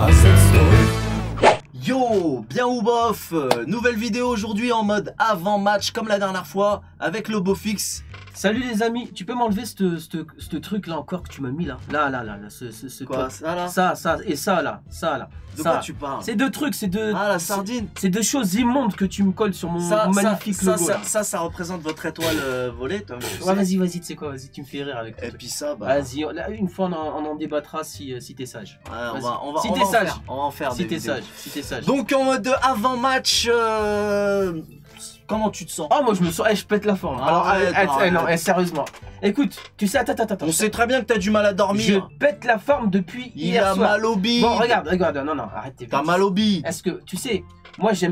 à cette story. Yo, bien ou bof, nouvelle vidéo aujourd'hui en mode avant-match comme la dernière fois avec le beau fixe. Salut les amis, tu peux m'enlever ce truc là encore que tu m'as mis là. Là, ce Quoi, truc. ça là? Ça, et ça là, De ça. quoi tu parles? C'est deux trucs, c'est deux... Ah, la sardine. C'est deux choses immondes que tu me colles sur mon magnifique logo. Ça représente votre étoile volée, toi. Ouais, vas-y, tu sais quoi, vas-y, tu me fais rire avec ton Et truc. puis ça, bah... Vas-y, une fois on en débattra si t'es sage. Ouais, on va en faire Si des t'es vidéos. sage, si t'es sage. Donc en mode avant-match, comment tu te sens? Oh, moi je me sens, je pète la forme. Alors, non, sérieusement. Écoute, tu sais, attends. On sait très bien que t'as du mal à dormir. Je pète la forme depuis hier soir. Il a mal au bide. Bon, regarde, non, arrête tes T'as mal au bide. Est-ce que, tu sais, moi je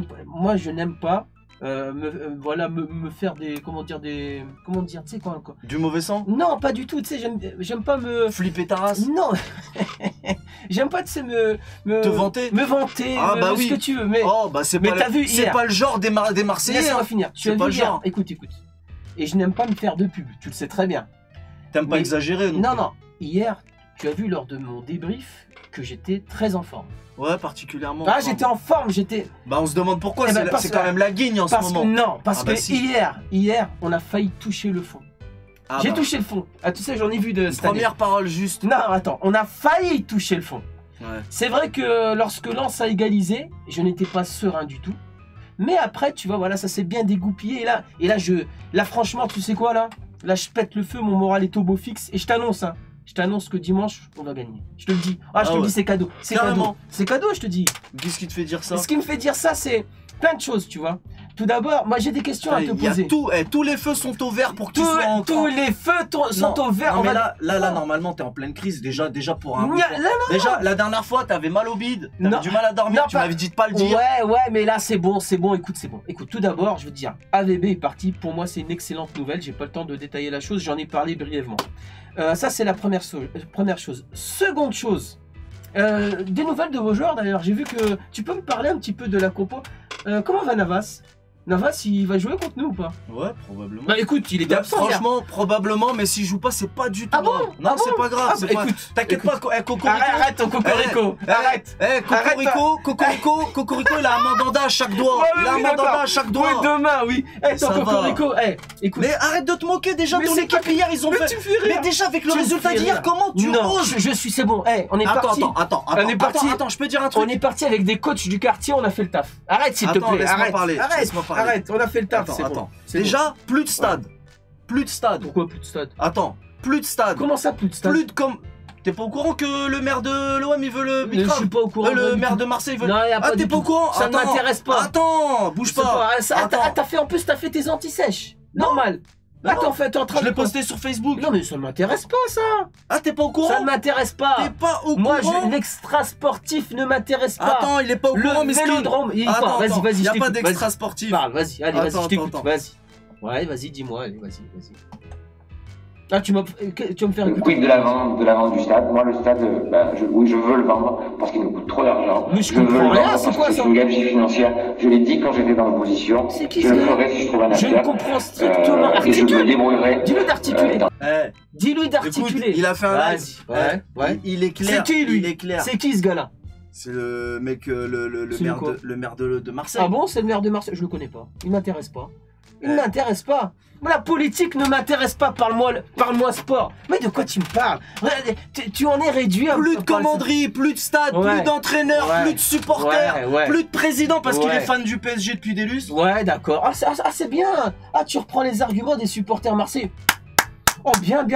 n'aime pas me faire des, comment dire, tu sais quoi. Du mauvais sang? Non, pas du tout, tu sais, j'aime pas me... Flipper ta race? Non. J'aime pas, tu sais, te vanter? Me vanter, ah, bah oui. ce que tu veux, mais... Oh, bah c'est pas le genre des Marseillais. Laisse-moi finir. Tu as pas vu le genre. hier. Écoute. Et je n'aime pas me faire de pub, tu le sais très bien. T'aimes pas exagérer, non? Non. Hier, tu as vu lors de mon débrief que j'étais très en forme. Ouais, particulièrement. Ah, j'étais en forme, j'étais... Bah, on se demande pourquoi, Eh ben, c'est quand même la guigne en ce moment. Parce que si. hier, on a failli toucher le fond. Ah, J'ai bah. touché le fond. Ah, tu sais, j'en ai vu de cette Première parole juste. année. Non, attends, on a failli toucher le fond. Ouais. C'est vrai que lorsque Lens a égalisé, je n'étais pas serein du tout. Mais après, tu vois, voilà, ça s'est bien dégoupillé. Et là, franchement, tu sais quoi, là, je pète le feu, mon moral est au beau fixe. Et je t'annonce, je t'annonce que dimanche, on va gagner. Je te le dis. Ah, je te le dis, c'est cadeau. C'est cadeau. C'est cadeau, je te dis. Qu'est-ce qui te fait dire ça? Ce qui me fait dire ça, c'est plein de choses, tu vois. Tout d'abord, moi j'ai des questions à te poser. Tous les feux sont au vert pour qu'ils soient en... Tous les feux sont au vert. Non, mais là, normalement, t'es en pleine crise. Déjà pour un... Déjà, la dernière fois, t'avais mal au bide. T'avais du mal à dormir. Tu m'avais dit de pas le dire. Ouais, mais là, c'est bon. Écoute, c'est bon. Écoute, tout d'abord, je veux te dire, AVB est parti. Pour moi, c'est une excellente nouvelle. J'ai pas le temps de détailler la chose. J'en ai parlé brièvement. Ça, c'est la première chose. Seconde chose. Des nouvelles de vos joueurs, d'ailleurs. J'ai vu que... Tu peux me parler un petit peu de la compo. Comment va Navas? Navas, il va jouer contre nous ou pas? Ouais, probablement. Bah écoute, il est absent. Franchement, probablement, mais s'il joue pas, c'est pas du tout grave. grave. Non, c'est pas grave. Écoute, t'inquiète pas, Cocorico. Arrête ton Cocorico. Arrête. Cocorico, il a un mandanda à chaque doigt. Il a un mandanda à chaque doigt. Oui, demain, oui. Ton Cocorico, écoute. Mais arrête de te moquer, déjà ton équipe hier, ils ont fait. Mais déjà, avec le résultat d'hier, comment tu oses? C'est bon. On est parti. Attends, je peux dire un truc. On est parti avec des coachs du quartier, on a fait le taf. Arrête, s'il te plaît. Arrête, on a fait le taf. Attends. Déjà, plus de stade. Pourquoi plus de stade? Attends, plus de stade. Comment ça, plus de stade? T'es pas au courant que le maire de l'OM il veut le Bicrave? Je suis pas au courant. Le maire de Marseille veut. Non, ah, t'es pas au courant? Ça ne m'intéresse pas. Attends, bouge pas. En plus, t'as fait tes anti-sèches. Normal. Attends, t'es en train de... Je l'ai posté sur Facebook. Non, mais ça m'intéresse pas, ça. Ah, t'es pas au courant? Ça ne m'intéresse pas. T'es pas au courant? Moi, l'extra sportif ne m'intéresse pas. Attends, il est pas au courant, mais le vélodrome. Vas-y, y a pas d'extra sportif. Vas-y, je t'écoute. Vas-y. Ouais, vas-y, dis-moi. Allez, vas-y. Ah, tu vas me faire écouter. Quid de la vente du stade? Moi, le stade, oui, je veux le vendre parce qu'il me coûte trop d'argent. Mais je comprends rien, c'est quoi ça? C'est une gabegie financière. Je l'ai dit quand j'étais dans l'opposition. Je le ferai si je trouve un acheteur. Je ne comprends strictement rien. Et je me débrouillerai. Dis-lui d'articuler. Dis-lui d'articuler. Il a fait un... Vas-y. Ouais. Il est clair. C'est qui, lui? Il est clair. C'est qui, ce gars-là? C'est le mec, le maire de Marseille. Ah bon, c'est le maire de Marseille? Je le connais pas. Il m'intéresse pas. Il m'intéresse pas. La politique ne m'intéresse pas. Parle-moi sport. Mais de quoi tu me parles? Tu en es réduit. Plus de commanderie, plus de stade, plus d'entraîneurs, plus de supporters, plus de président parce qu'il est fan du PSG depuis des lustres. Ouais, d'accord. Ah, c'est bien. Ah, tu reprends les arguments des supporters marseillais. Oh, bien.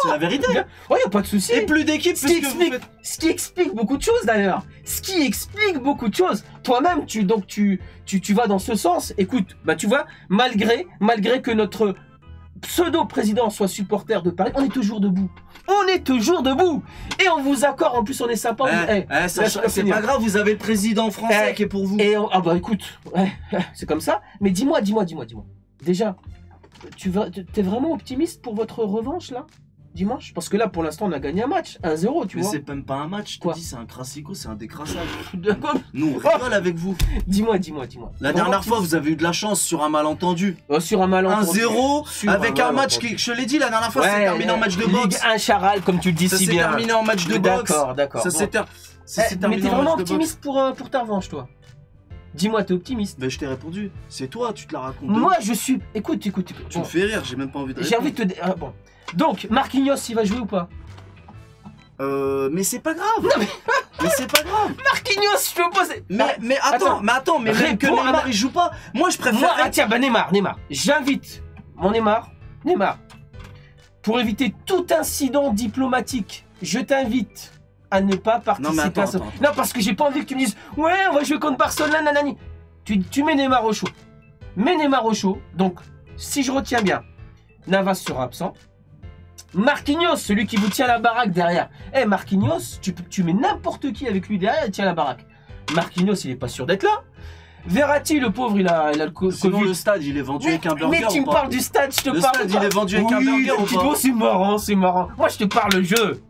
C'est la vérité. Ouais, y a pas de souci. Et plus d'équipes, ce qui explique beaucoup de choses d'ailleurs. Toi-même, tu vas dans ce sens. Écoute, bah tu vois, malgré que notre pseudo-président soit supporter de Paris, on est toujours debout. Et on vous accorde, en plus on est sympa. C'est pas grave, vous avez le président français qui est pour vous. Ah bah écoute, c'est comme ça. Mais dis-moi. Déjà, t'es vraiment optimiste pour votre revanche là? Dimanche? Parce que là, pour l'instant, on a gagné un match, 1-0, tu vois. Mais c'est même pas un match, je te dis, c'est un classico, c'est un décrassage. D'accord. Nous, on rigole avec vous. Dis-moi. La dernière fois, vous avez eu de la chance sur un malentendu. Sur un malentendu. 1-0, avec un match qui, je te l'ai dit, la dernière fois, c'est terminé en match de boxe. Ligue 1 charal, comme tu le dis si bien. Ça s'est terminé en match de boxe. D'accord. Ça s'est terminé. Mais t'es vraiment optimiste pour ta revanche, toi. Dis-moi, t'es optimiste. Ben je t'ai répondu. C'est toi, tu te la racontes. Moi, je suis... Écoute. Tu me fais rire, j'ai même pas envie de répondre. J'ai envie de te... bon. Donc, Marquinhos, il va jouer ou pas? Mais c'est pas grave. Mais c'est pas grave. Marquinhos, je te pose... Mais attends, mais même que Neymar il joue pas. Moi je préfère... Tiens, bah Neymar. J'invite mon Neymar, pour éviter tout incident diplomatique, je t'invite à ne pas participer à ça. Non, parce que j'ai pas envie que tu me dises ouais, on va jouer contre Barcelone, nanani. Tu mets Neymar au chaud. Donc, si je retiens bien, Navas sera absent. Marquinhos, celui qui vous tient la baraque derrière. Marquinhos, tu mets n'importe qui avec lui derrière, il tient la baraque. Marquinhos, il est pas sûr d'être là. Verratti, le pauvre, il a le Covid. Sinon, le stade, il est vendu avec un burger. Mais tu me parles du stade, je te parle. Le stade, il est vendu avec un burger ou pas? C'est marrant. Moi, je te parle le jeu.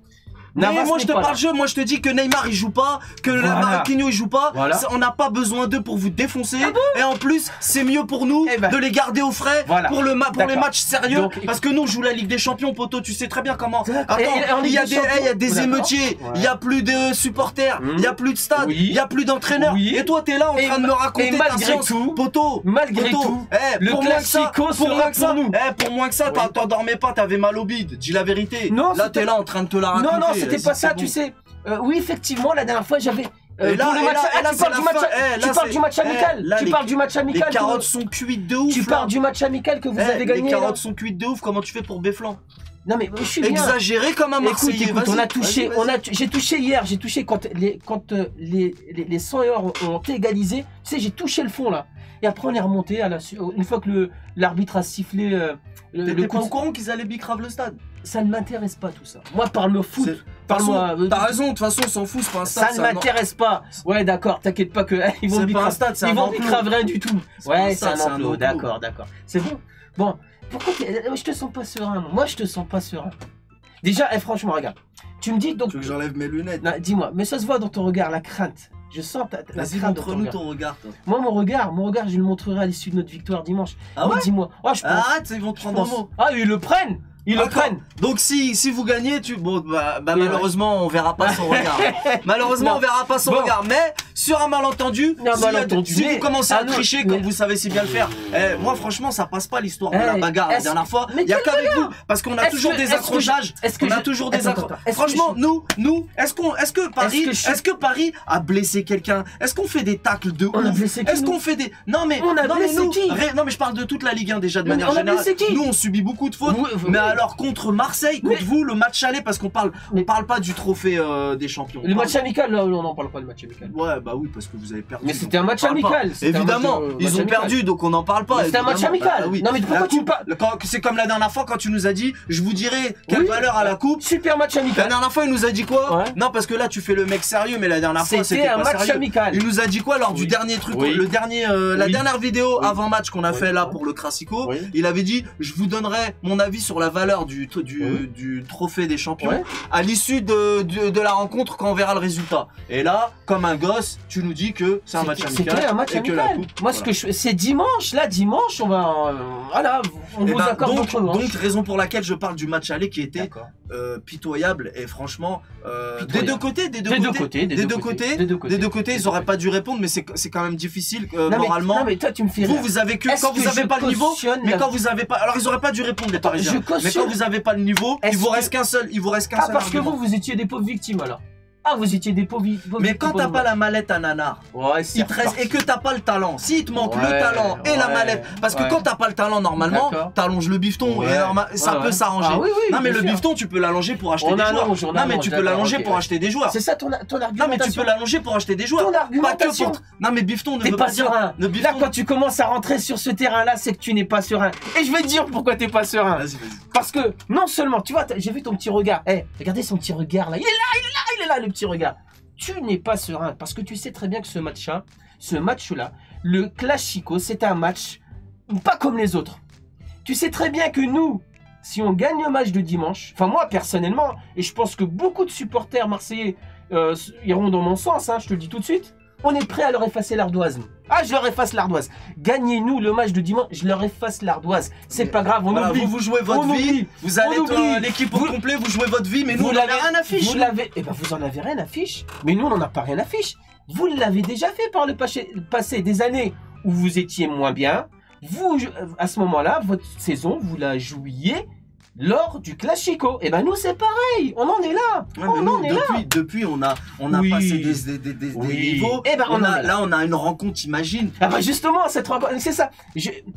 Mais moi je te parle jeu, moi je te dis que Neymar il joue pas, que Marquinhos il joue pas, on n'a pas besoin d'eux pour vous défoncer, et en plus c'est mieux pour nous de les garder au frais pour les matchs sérieux, parce que nous on joue la Ligue des Champions, poto, tu sais très bien comment. Attends, il y a des émeutiers, il y a plus de supporters, il y a plus de stade, il y a plus d'entraîneurs, et toi t'es là en train de me raconter ta science, poto, malgré tout, le classico sera pour nous. Pour moins que ça, t'endormais pas, t'avais mal au bide, dis la vérité. Là t'es là en train de te la raconter. Non, c'était pas ça, tu sais. Oui, effectivement, la dernière fois, j'avais... tu parles du match amical. Tu parles du match amical. Les carottes sont cuites de ouf. Tu parles du match amical que vous avez gagné. Les carottes sont cuites de ouf. Comment tu fais pour Béflan? Non mais je suis bien. Exagéré comme un Marseillais. Écoute, j'ai touché hier, quand les 100 heures ont égalisé. Tu sais, j'ai touché le fond là. Et après on est remonté une fois que l'arbitre a sifflé. T'étais pas au courant qu'ils allaient bicrave le stade? Ça ne m'intéresse pas tout ça. Moi, parle-moi foot. Parle-moi. T'as raison, de toute façon, on s'en fout, c'est pas un stade. Ça ne m'intéresse pas. Ouais, d'accord, t'inquiète pas que ils vont bicrave rien du tout. Ouais, c'est un enclos. D'accord. C'est bon. Bon, pourquoi je te sens pas serein? Moi, je te sens pas serein. Déjà, franchement, regarde. Tu me dis donc. Tu veux que j'enlève mes lunettes? Non, dis-moi, mais ça se voit dans ton regard, la crainte. Je sens la crainte. Vas-y, montre-nous ton regard, toi. Moi, mon regard, je le montrerai à l'issue de notre victoire dimanche. Ah ouais? Dis-moi. Arrête, ils vont te prendre un mot. Ah, ils le prennent. Ils le prennent. Donc si vous gagnez, malheureusement on verra pas son regard. Malheureusement on verra pas son regard. Mais sur un malentendu, si vous commencez à tricher comme vous savez si bien le faire, moi franchement ça passe pas l'histoire de la bagarre la dernière fois. Il y a qu'avec vous parce qu'on a toujours des accrochages. Franchement nous est-ce que Paris a blessé quelqu'un? Est-ce qu'on fait des tacles de ouf? Est-ce qu'on fait des non mais je parle de toute la Ligue 1 déjà de manière générale. Nous on subit beaucoup de fautes. Mais alors contre Marseille, contre vous, le match aller, parce qu'on parle pas du trophée des champions. Le match amical, là, on n'en parle pas de match amical. Ouais, bah oui, parce que vous avez perdu. Mais c'était un match amical. Évidemment, ils ont perdu, donc on n'en parle pas. C'était un match amical. Non mais pourquoi tu parles? C'est comme la dernière fois quand tu nous as dit, je vous dirai quelle valeur à la coupe. Super match amical. La dernière fois, il nous a dit quoi? Non, parce que là, tu fais le mec sérieux, mais la dernière fois, c'était un match amical. Il nous a dit quoi lors du dernier truc, la dernière vidéo avant match qu'on a fait là pour le Classico? Il avait dit, je vous donnerai mon avis sur la valeur du trophée des champions à l'issue de la rencontre quand on verra le résultat. Et là, comme un gosse, tu nous dis que c'est un match amical. C'était un match amical. Moi, c'est dimanche. Là, dimanche, on va... on vous accorde votre revanche. Donc, raison pour laquelle je parle du match aller qui était pitoyable et franchement... des deux côtés, ils auraient pas dû répondre, mais c'est quand même difficile moralement. Non, mais toi, tu me fais rire. Vous avez que... Quand vous avez pas le niveau, mais quand vous avez pas... Alors, ils auraient pas dû répondre, les Parisiens. Mais quand vous avez pas le niveau, il vous reste qu'un seul parce que vous étiez des pauvres victimes alors. Ah, vous étiez des pauvres victimes. Mais quand t'as pas la mallette à nanar, et que t'as pas le talent, s'il te manque le talent et la mallette, parce que quand t'as pas le talent normalement, t'allonges le bifton et ça peut s'arranger. Non mais le bifton tu peux l'allonger pour acheter des joueurs. Non mais tu peux l'allonger pour acheter des joueurs. C'est ça ton argumentation. Non mais tu peux l'allonger pour acheter des joueurs. Pas que pour... Non mais bifton ne veut pas dire serein. Là quand tu commences à rentrer sur ce terrain là, c'est que tu n'es pas serein. Et je vais te dire pourquoi t'es pas serein. Parce que non seulement, tu vois, j'ai vu ton petit regard. Regardez son petit regard là. Il est là le petit regard. Tu n'es pas serein parce que tu sais très bien que ce match-là, le Classico, c'est un match pas comme les autres. Tu sais très bien que nous, si on gagne le match de dimanche, enfin moi personnellement, et je pense que beaucoup de supporters marseillais iront dans mon sens, je te le dis tout de suite, On est prêt à leur effacer l'ardoise. Ah, je leur efface l'ardoise. Gagnez-nous le match de dimanche, je leur efface l'ardoise. C'est pas grave, on oublie. Vous jouez votre vie, vous allez être l'équipe au complet, vous jouez votre vie, mais nous, on n'avez rien à fiche. Vous l'avez, eh ben, vous en avez rien à fiche. Mais nous, on n'en a pas rien à fiche. Vous l'avez déjà fait par le passé, des années où vous étiez moins bien. Vous, à ce moment-là, votre saison, vous la jouiez lors du Classico. Et ben nous c'est pareil, on en est là. Ouais, on en est là. Depuis on a passé des niveaux. Et ben là on a une rencontre, imagine. Ah bah justement cette rencontre, c'est ça.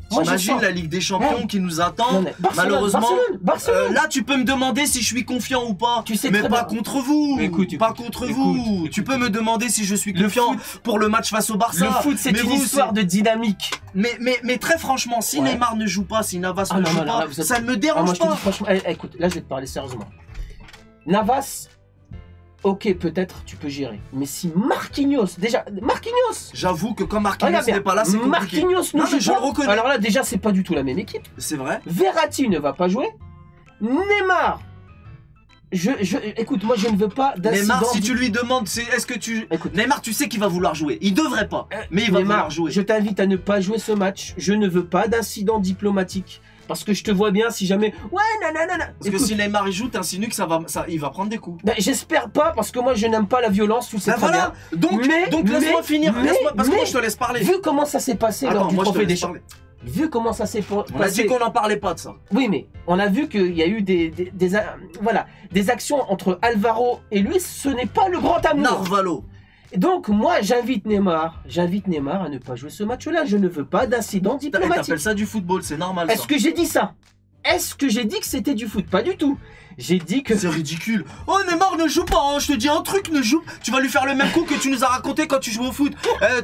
Imagine la Ligue des Champions qui nous attend. Malheureusement, Barcelone. Là tu peux me demander si je suis confiant ou pas. Tu sais mais pas contre vous. Écoute, pas contre vous. Tu peux me demander si je suis confiant pour le match face au Barça. Le foot c'est une histoire de dynamique. Mais très franchement, si Neymar ne joue pas, si Navas ne joue pas, ça ne me dérange pas. Franchement, écoute, là je vais te parler sérieusement. Navas, ok, peut-être tu peux gérer. Mais si Marquinhos, j'avoue que quand Marquinhos n'est pas là, c'est compliqué. Marquinhos ne joue je le reconnais. Alors là, déjà, c'est pas du tout la même équipe. C'est vrai. Verratti ne va pas jouer. Neymar. Écoute, moi je ne veux pas d'incident. Neymar, si tu lui demandes, Neymar, tu sais qu'il va vouloir jouer. Il devrait pas, mais il va vouloir jouer. Je t'invite à ne pas jouer ce match. Je ne veux pas d'incident diplomatique. Parce que je te vois bien si jamais... Ouais, nanana. Parce que si Neymar il joue, t'insinues que il va prendre des coups. Ben, j'espère pas, parce que moi je n'aime pas la violence, tu sais très bien. Donc laisse-moi finir, parce que moi je te laisse parler. Vu comment ça s'est passé lors du Trophée des Champions. Vu comment ça s'est passé... On a dit qu'on n'en parlait pas de ça. Oui, mais on a vu qu'il y a eu des actions entre Alvaro et lui, ce n'est pas le grand amour. Narvalo. Donc moi j'invite Neymar à ne pas jouer ce match-là. Je ne veux pas d'incident diplomatique. T'appelles ça du football, c'est normal. Est-ce que j'ai dit ça? Est-ce que j'ai dit que c'était du foot? Pas du tout. J'ai dit que... C'est ridicule. Oh Neymar ne joue pas, hein. Je te dis un truc, ne joue. Tu vas lui faire le même coup que tu nous as raconté quand tu joues au foot.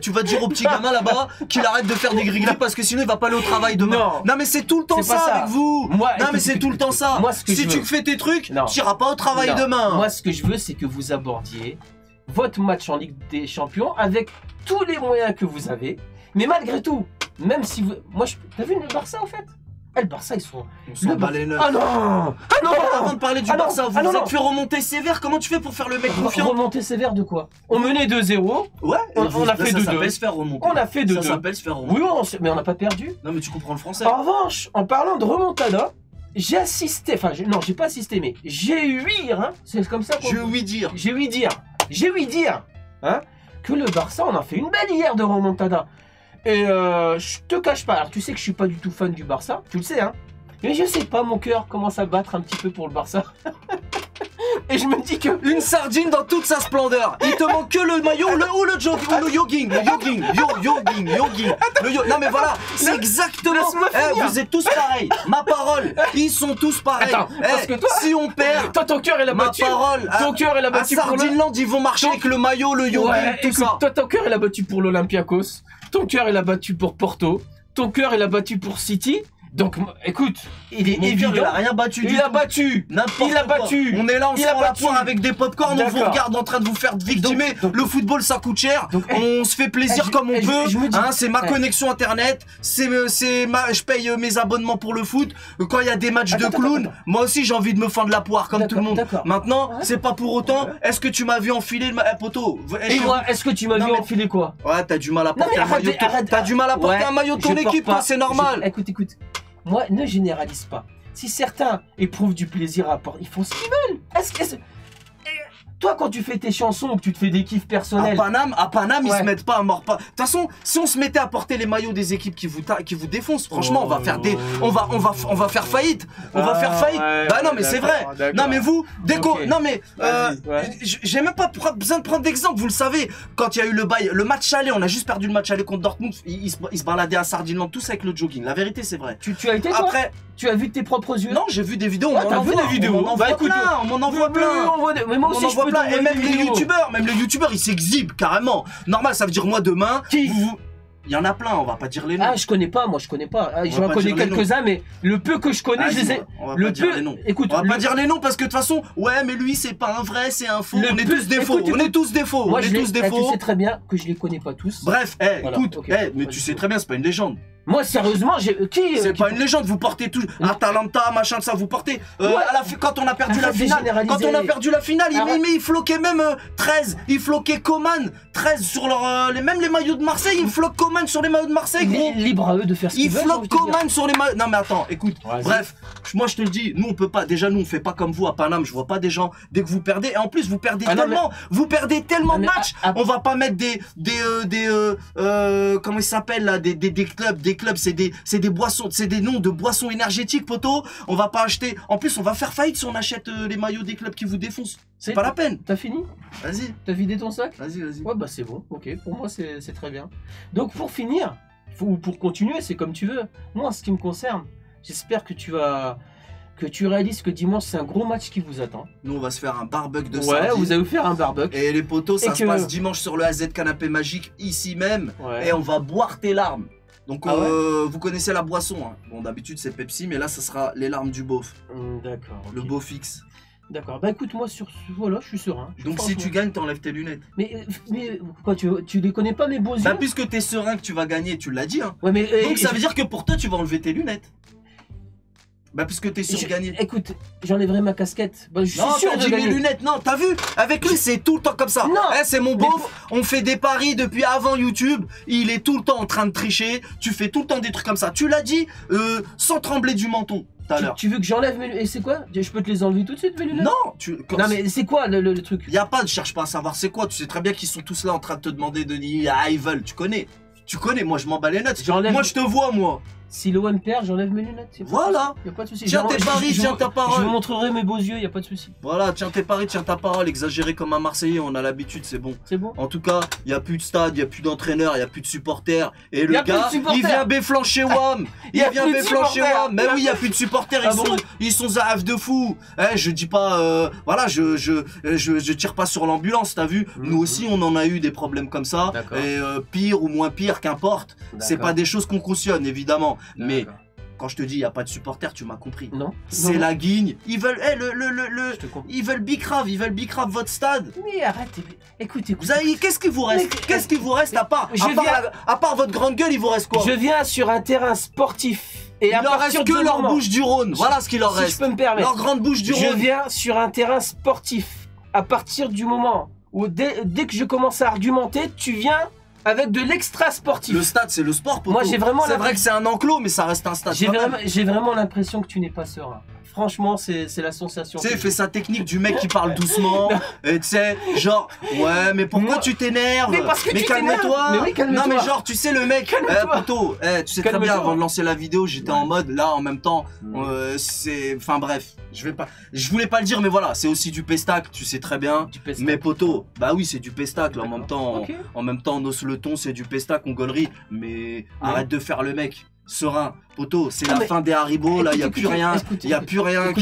Tu vas dire au petit gamin là-bas qu'il arrête de faire des gris-gris parce que sinon il va pas aller au travail demain. Non mais c'est tout le temps ça avec vous. Non mais c'est tout le temps ça. Si tu fais tes trucs, tu iras pas au travail demain. Moi ce que je veux c'est que vous abordiez votre match en Ligue des Champions avec tous les moyens que vous avez. Mais malgré tout, même si vous... T'as vu le Barça au fait? Le Barça, ils sont... Ah non. Avant de parler du Barça, vous êtes fait remonter sévère. Comment tu fais pour faire le mec confiant? Remonter sévère de quoi? On menait 2-0. Ouais. On a fait 2-2. Ça s'appelle se faire remonter. On a fait 2-2. Ça s'appelle se faire remonter. Oui, mais on n'a pas perdu. Non, mais tu comprends le français. En revanche, en parlant de remontada, j'ai assisté... Enfin, non, j'ai pas assisté, mais j'ai ouï, hein. C'est comme ça qu'on... J'ai ouï dire. J'ai ouï dire, hein, que le Barça, on a fait une belle hier de remontada. Et je te cache pas, alors tu sais que je suis pas du tout fan du Barça, tu le sais, hein. Mais je sais pas, mon cœur commence à battre un petit peu pour le Barça. Et je me dis que... Une sardine dans toute sa splendeur. Il te manque que le maillot ou le jogging. Non mais voilà, c'est exactement... vous êtes tous pareils. Ma parole, ils sont tous pareils. Attends, parce que toi, si on perd... Toi, ton cœur est battu. Ma parole, ton cœur est battu pour Sardineland, ils vont marcher avec le maillot, le jogging, tout ça. Toi, ton cœur est battu pour l'Olympiakos. Ton cœur est battu pour Porto. Ton cœur est battu pour City. Donc, écoute, il est évident. Il a rien battu. Il a battu. Il a battu. On est là, on se prend la poire avec des popcorn, on vous regarde en train de vous faire victimer. Le football, ça coûte cher. On se fait plaisir comme on peut. C'est ma connexion internet. Je paye mes abonnements pour le foot. Quand il y a des matchs de clown, moi aussi j'ai envie de me fendre la poire comme tout le monde. Maintenant, c'est pas pour autant. Est-ce que tu m'as vu enfiler le poteau? Et moi, est-ce que tu m'as vu enfiler quoi? Ouais, t'as du mal à porter un maillot. T'as du mal à porter un maillot de ton équipe, c'est normal. Écoute. Moi, ne généralise pas. Si certains éprouvent du plaisir à apporter, ils font ce qu'ils veulent. Toi, quand tu fais tes chansons ou que tu te fais des kiffs personnels... À Paname, ils se mettent pas à mort pas. De toute façon, si on se mettait à porter les maillots des équipes qui vous défoncent, franchement, on va faire des... On va faire faillite. On va faire faillite. Bah non, mais c'est vrai. Non, mais vous, non, mais... J'ai même pas besoin de prendre d'exemple, vous le savez. Quand il y a eu le match aller, on a juste perdu le match aller contre Dortmund. Ils se baladaient à Sardineland tous avec le jogging. La vérité, c'est vrai. Tu as été, toi? Après... Tu as vu de tes propres yeux? Non, j'ai vu des vidéos. On m'en envoie plein. Mais moi aussi, je peux. Et même les youtubeurs, ils s'exhibent carrément. Normal, ça veut dire moi demain. Il y en a plein, on va pas dire les noms. Ah, je connais pas, moi je connais pas. J'en connais quelques-uns, mais le peu que je connais, je les ai. On va pas dire les noms. Écoute, on va pas dire les noms parce que de toute façon, ouais, mais lui c'est pas un vrai, c'est un faux. On est tous des faux. On est tous des faux. Moi, tu sais très bien que je les connais pas tous. Bref, écoute, mais tu sais très bien, c'est pas une légende. Moi, sérieusement, c'est pas une légende, vous portez tout. Atalanta, machin, ça, vous portez. Quand on a perdu la finale, il floquait même 13. Il floquait Coman 13 sur même les maillots de Marseille. Il floque Coman sur les maillots de Marseille, gros. Libre à eux de faire ce qu'ils veulent. Il floque Coman sur les maillots. Non, mais attends, écoute. Bref, moi je te le dis, nous on peut pas. Déjà, nous on fait pas comme vous à Paname. Je vois pas des gens dès que vous perdez. Et en plus, vous perdez tellement de matchs. On va pas mettre comment ils s'appellent là, des clubs, c'est des boissons, c'est des noms de boissons énergétiques, poteau. On va pas acheter. En plus, on va faire faillite si on achète les maillots des clubs qui vous défoncent. C'est pas la peine. T'as fini? Vas-y. T'as vidé ton sac? Vas-y. Ouais, bah c'est bon. Ok, pour moi c'est très bien. Donc pour finir, ou pour continuer, c'est comme tu veux. Moi, en ce qui me concerne, j'espère que tu réalises que dimanche c'est un gros match qui vous attend. Nous on va se faire un barbecue de sardines. Ouais, vous allez vous faire un barbecue. Et les potos, ça se passe dimanche sur le AZ Canapé Magique, ici même. Ouais. Et on va boire tes larmes. Donc vous connaissez la boisson, hein. Bon d'habitude c'est Pepsi, mais là ça sera les larmes du beauf. D'accord. Okay. Le beaufix. D'accord, bah écoute, moi voilà, je suis serein. Donc si tu gagnes, t'enlèves tes lunettes. Mais quoi, tu les connais pas mes beaux yeux? Bah puisque t'es serein que tu vas gagner, tu l'as dit, hein. Ouais, mais donc ça veut dire que pour toi tu vas enlever tes lunettes. Bah puisque t'es sûr de gagner. Écoute, j'enlèverai ma casquette. Bah, je suis sûr de gagner. Mes lunettes, non, t'as vu? Avec lui c'est tout le temps comme ça. Non, c'est mon beauf, on fait des paris depuis avant YouTube. Il est tout le temps en train de tricher. Tu fais tout le temps des trucs comme ça. Tu l'as dit sans trembler du menton. Tu veux que j'enlève mes lunettes? Et c'est quoi? Je peux te les enlever tout de suite mes lunettes? Non, non mais c'est quoi le truc? Y a pas, cherche pas à savoir c'est quoi. Tu sais très bien qu'ils sont tous là en train de te demander de dire ils veulent. Tu connais, moi je m'en bats les notes. Moi je te vois moi. Si l'OM perd, j'enlève mes lunettes. Voilà. Y a pas de souci. Tiens tes paris, tiens ta parole. Je vous montrerai mes beaux yeux, y a pas de souci. Voilà, tiens tes paris, tiens ta parole. Exagéré comme un Marseillais, on a l'habitude, c'est bon. C'est bon. En tout cas, y a plus de stade, y a plus d'entraîneurs, y a plus de supporters. Et le gars, il vient béflan chez WAM. Il vient béflan chez WAM. Mais oui, y a plus de supporters. Ils sont zaf de fou. Je dis pas, voilà, je tire pas sur l'ambulance. T'as vu? Nous aussi, on en a eu des problèmes comme ça. Et pire ou moins pire, qu'importe. C'est pas des choses qu'on cautionne, évidemment. Mais quand je te dis il n'y a pas de supporters, tu m'as compris. Non. C'est la guigne. Ils veulent, ils veulent bicrave, votre stade. Mais arrête, écoute. Vous avez, qu'est-ce qui vous reste? Qu'est-ce qui vous reste à part votre grande gueule, il vous reste quoi? Je viens sur un terrain sportif. Et il leur reste que leur bouche du Rhône. Voilà ce qu'il leur reste. Si je peux me permettre. Leur grande bouche du Rhône. Je viens sur un terrain sportif. À partir du moment où dès que je commence à argumenter, tu viens avec de l'extra sportif. Le stade, c'est le sport, poteau. Moi, j'ai vraiment. C'est vrai que c'est un enclos, mais ça reste un stade. J'ai vraiment l'impression que tu n'es pas serein. Franchement, c'est la sensation. Tu sais, il fait sa technique du mec qui parle doucement. Et tu sais, genre, ouais, mais pourquoi tu t'énerves? Mais calme-toi. Oui, calme-toi. Non, mais genre, tu sais, le mec, poteau, tu sais très bien, avant de lancer la vidéo, j'étais en mode, là, en même temps, c'est. Enfin, bref, je voulais pas le dire, mais voilà, c'est aussi du pestac, tu sais très bien. Mais poteau, bah oui, c'est du pestac, là, en même temps, on hausse le ton, c'est du pestac, on gaulerie. Mais arrête de faire le mec. Serein, poteau, c'est la fin des Haribo, là, il n'y a plus rien, il n'y a plus rien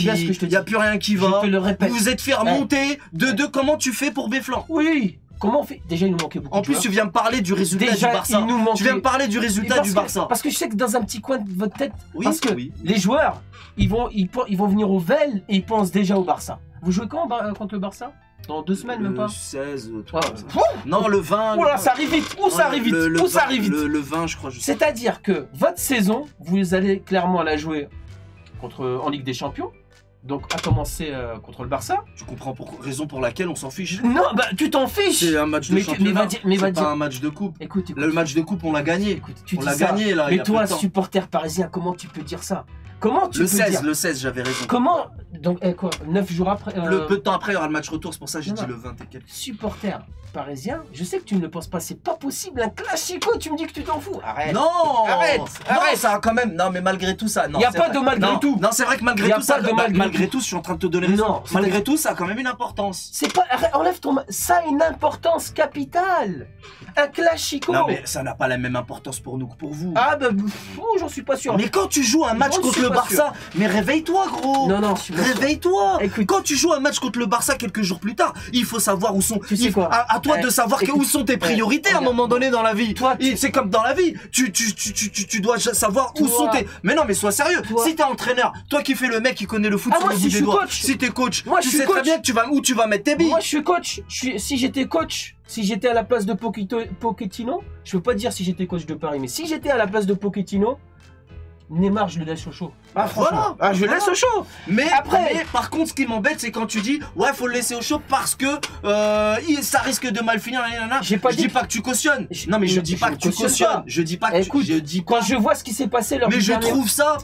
qui va. Vous vous êtes fait remonter de deux, comment tu fais pour Béflan? Oui, comment on fait? Déjà, il nous manquait beaucoup. En plus, tu viens me parler du résultat du Barça. Tu viens me parler du résultat du Barça. Parce que je sais que dans un petit coin de votre tête, parce que les joueurs, ils vont venir au Vel et ils pensent déjà au Barça. Vous jouez quand contre le Barça? Dans 2 semaines, même pas? Le 16, non, le 20. Oula, ça arrive vite. Ça arrive vite. Le 20, je crois. C'est-à-dire que votre saison, vous allez clairement la jouer en Ligue des Champions. Donc, à commencer contre le Barça. Je comprends raison pour laquelle on s'en fiche. Non, bah tu t'en fiches. C'est un match de championnat. C'est pas un match de coupe. Écoute. Le match de coupe, on l'a gagné. Écoute, on l'a gagné là. Mais toi, supporter parisien, comment tu peux dire ça? Comment tu peux dire? Le 16, j'avais raison. Comment? Donc, quoi, 9 jours après peu de temps après, il y aura le match retour, c'est pour ça que j'ai dit le 20 et quelques. Supporter parisien, je sais que tu ne le penses pas, c'est pas possible, un classico, tu me dis que tu t'en fous. Arrête. Non. Arrête. Non, ça a quand même. Non, mais malgré tout, ça. Il n'y a pas de malgré tout. Non, c'est vrai que malgré tout, ça. Malgré tout, je suis en train de te donner raison. Non, malgré tout, ça a quand même une importance. C'est pas. Enlève ton. Ça a une importance capitale. Un classico. Non mais ça n'a pas la même importance pour nous que pour vous. Ah bah j'en suis pas sûr. Mais quand tu joues un match contre le Barça, mais réveille-toi gros. Non, réveille-toi. Quand tu joues un match contre le Barça quelques jours plus tard, il faut savoir où sont. Tu sais quoi, à toi de savoir où sont tes priorités à un moment donné dans la vie. C'est comme dans la vie. Tu dois savoir où sont tes. Mais non mais sois sérieux. Si t'es entraîneur, toi qui fais le mec qui connaît le foot sur le bout des doigts. Si t'es coach, tu sais très bien que où tu vas mettre tes billes. Moi je suis coach. Si j'étais coach. Si j'étais à la place de Pochettino, je veux pas dire si j'étais coach de Paris, mais si j'étais à la place de Pochettino, Neymar, je le laisse au chaud. Ah, franchement, je le laisse au chaud. Mais par contre, ce qui m'embête, c'est quand tu dis ouais, faut le laisser au chaud parce que ça risque de mal finir. Je dis pas que tu cautionnes. Non, mais je dis pas que tu cautionnes. Je dis pas que je dis quand je vois ce qui s'est passé lors du dernier. Mais je trouve ça.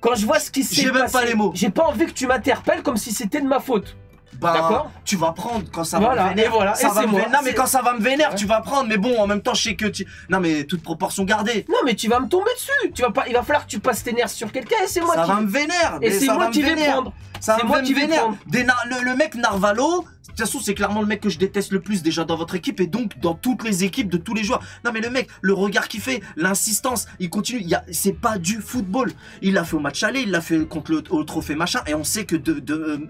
Quand je vois ce qui s'est passé, j'ai même pas les mots. J'ai pas envie que tu m'interpelles comme si c'était de ma faute. D'accord, tu vas prendre quand ça va me vénère. Non mais quand ça va me vénère, tu vas prendre. Mais bon, en même temps, je sais que tu. Non mais toute proportion gardée. Non mais tu vas me tomber dessus. Tu vas pas. Il va falloir que tu passes tes nerfs sur quelqu'un et c'est moi qui. Ça va me vénère. Et c'est moi qui vais prendre. C'est moi qui vais prendre. Le mec Narvalo. De toute façon, c'est clairement le mec que je déteste le plus déjà dans votre équipe et donc dans toutes les équipes de tous les joueurs. Non mais le mec, le regard qu'il fait, l'insistance, il continue. C'est pas du football. Il l'a fait au match aller, il l'a fait contre le trophée machin. Et on sait que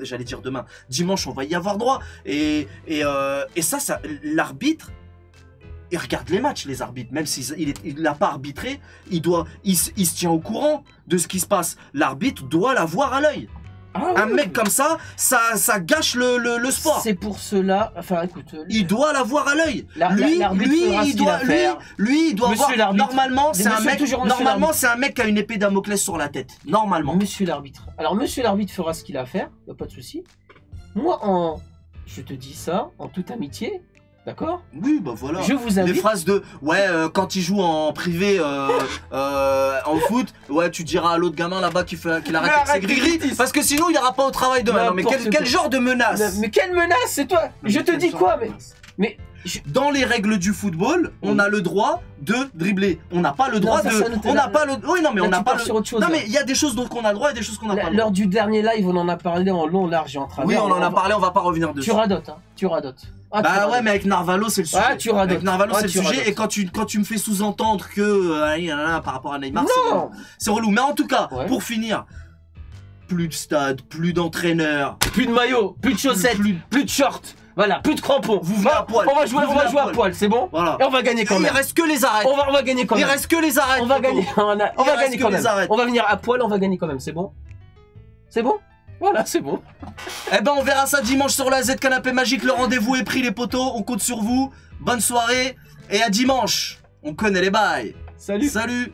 j'allais dire demain, dimanche, on va y avoir droit. Et ça, l'arbitre. Il regarde les matchs, les arbitres, même s'il n'a pas arbitré, il se tient au courant de ce qui se passe. L'arbitre doit l'avoir à l'œil. Un mec comme ça gâche le sport. C'est pour cela, enfin écoute... Il doit l'avoir à l'œil. Lui, il doit avoir... Normalement, c'est un mec qui a une épée Damoclès sur la tête. Normalement. Monsieur l'arbitre. Alors, monsieur l'arbitre fera ce qu'il a à faire, y a pas de souci. Moi, je te dis ça, en toute amitié... D'accord? Oui, bah voilà. Je vous invite. Les phrases de quand il joue en privé en foot, ouais, tu diras à l'autre gamin là-bas qu'il arrête avec ses gris-gris parce que sinon il ira pas au travail demain. Non, mais quel genre de menace? Mais quelle menace? C'est toi? Je te dis quoi? Mais dans les règles du football, on a le droit de dribbler. On n'a pas le droit on n'a pas le. Oui, non, mais on n'a pas le. Non, mais il y a des choses dont on a le droit et des choses qu'on n'a pas le droit. Lors du dernier live, on en a parlé en long, large et en travers. Oui, on en a parlé, on va pas revenir dessus. Tu radotes, hein. Tu radotes. Bah ouais, mais avec Narvalo, c'est le sujet. Ah, tu radotes. Avec Narvalo, c'est le sujet. Et quand tu me fais sous-entendre que par rapport à Neymar, c'est relou. Mais en tout cas, pour finir, plus de stade, plus d'entraîneurs, plus de maillots, plus de chaussettes, plus de shorts. Voilà, plus de crampons. Vous venez à poil. On va jouer à poil, c'est bon? Voilà. Et on va gagner quand même. Il reste que les arrêts. On va gagner quand même. Il reste que les arrêts. On va gagner. On va gagner quand même. On va venir à poil, on va gagner quand même, c'est bon? C'est bon? Voilà, c'est bon. Eh ben, on verra ça dimanche sur la Z Canapé Magique. Le rendez-vous est pris, les potos. On compte sur vous. Bonne soirée et à dimanche. On connaît les bails. Salut. Salut.